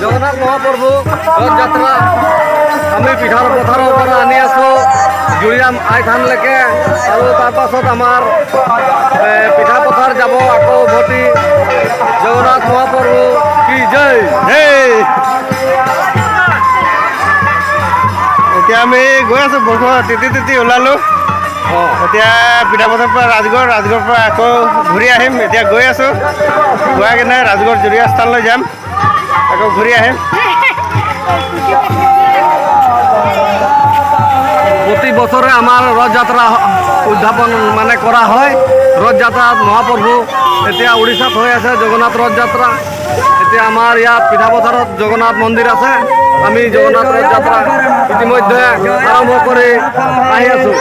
জগন্নাথ মহাপ্ৰভু ৰথ যাত্ৰা আমি পিঠাৰ পথাৰৰ পৰা আনি আছোঁ জুৰিয়াম আই থানলৈকে আৰু তাৰপাছত আমাৰ পিঠা পথাৰ যাব আকৌ উভতি জগন্নাথ মহাপ্ৰভু কি জয় হে। এতিয়া আমি গৈ আছোঁ বৰষুণ তিতি ওলালোঁ। এতিয়া পিঠাপথাৰৰ পৰা ৰাজগড়ৰ পৰা আকৌ ঘূৰি আহিম। এতিয়া গৈ আছোঁ গৈ কিনে ৰাজগড় জুৰিয়া স্থানলৈ যাম, আকৌ ঘূৰি আহিম। প্ৰতি বছৰে আমাৰ ৰথ যাত্ৰা উদযাপন মানে কৰা হয়। ৰথ যাত্ৰাত মহাপ্ৰভু এতিয়া উৰিষ্যাত হৈ আছে জগন্নাথ ৰথ যাত্ৰা। এতিয়া আমাৰ ইয়াত পিঠাপথাৰত জগন্নাথ মন্দিৰ আছে। আমি জগন্নাথ ৰথ যাত্ৰা ইতিমধ্যে আৰম্ভ কৰি আহি আছোঁ।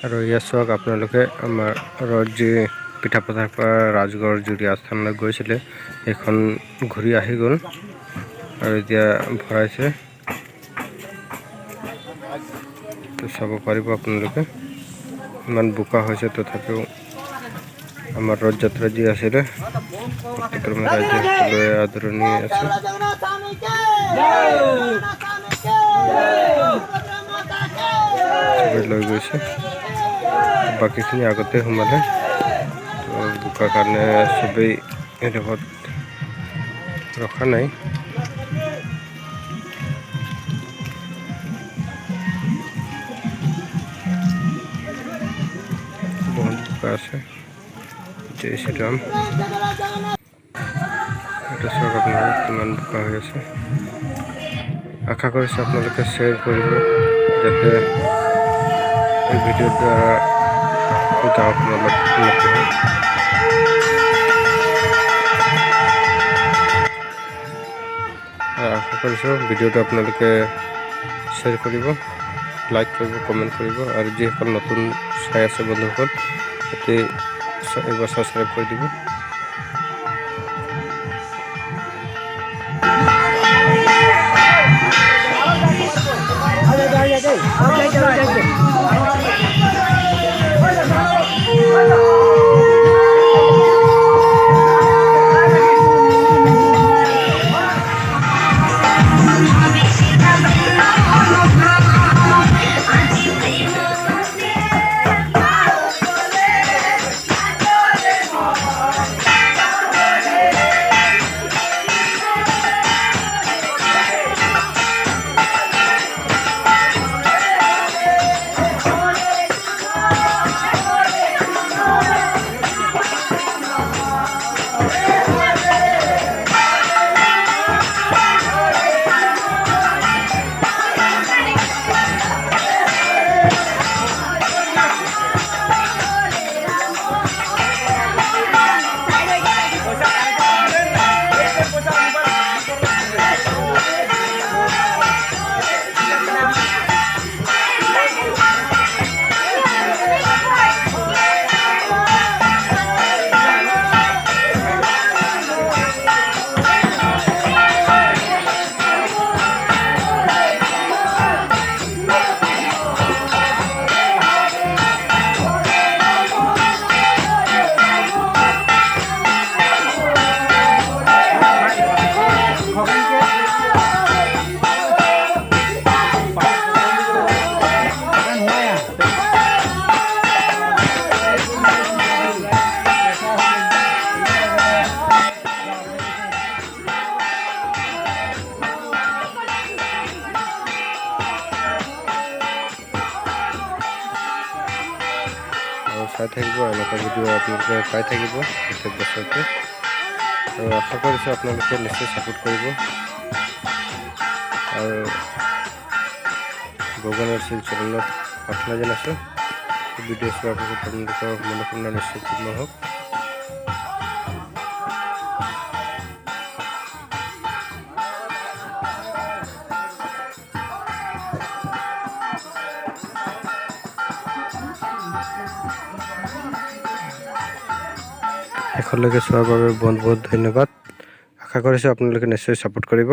আৰু ইয়াত চাওক আপোনালোকে আমাৰ ৰথ যি পিঠাপথাৰ পৰা ৰাজগড় জুৰি আস্থানলৈ গৈছিলে সেইখন ঘূৰি আহি গ'ল আৰু এতিয়া ভৰাইছে। তো চাব পাৰিব আপোনালোকে ইমান বোকা হৈছে তথাপিও আমাৰ ৰথযাত্ৰা যি আছিলে ৰাইজে সকলোৱে আদৰণি আছে। লৈ গৈছে বাকীখিনি আগতে সোমালে তো বোকাৰ কাৰণে চবেই এডোখৰত ৰখা নাই। বহুত বোকা আছে। জয় শ্ৰীৰাম। এটা চাওক আপোনালোকে কিমান বোকা হৈ আছে। আশা কৰিছোঁ আপোনালোকে শ্বেয়াৰ কৰিব যাতে এই ভিডিঅ'ৰ দ্বাৰা গাঁওখন অলপ উন্নতি হয়। আশা কৰিছোঁ ভিডিঅ'টো আপোনালোকে শ্বেয়াৰ কৰিব, লাইক কৰিব, কমেণ্ট কৰিব আৰু যিসকল নতুন চাই আছে বন্ধুসকল তাতে এবাৰ ছাবস্ক্ৰাইব কৰি দিব। চাই থাকিব এনেকুৱা ভিডিঅ' আপোনালোকে পাই থাকিব প্ৰত্যেক বছৰতে আৰু আশা কৰিছোঁ আপোনালোকে নিশ্চয় ছাপোৰ্ট কৰিব আৰু ভগৱানৰ চৰণত প্ৰাৰ্থনা জনাইছোঁ ভিডিঅ' চোৱাৰ পাছত আপোনালোকৰ মনোকামনা নিশ্চয় পূৰ্ণ হওক। শেষলৈকে চোৱাৰ বাবে বহুত বহুত ধন্যবাদ। আশা কৰিছোঁ আপোনালোকে নিশ্চয় ছাপোৰ্ট কৰিব।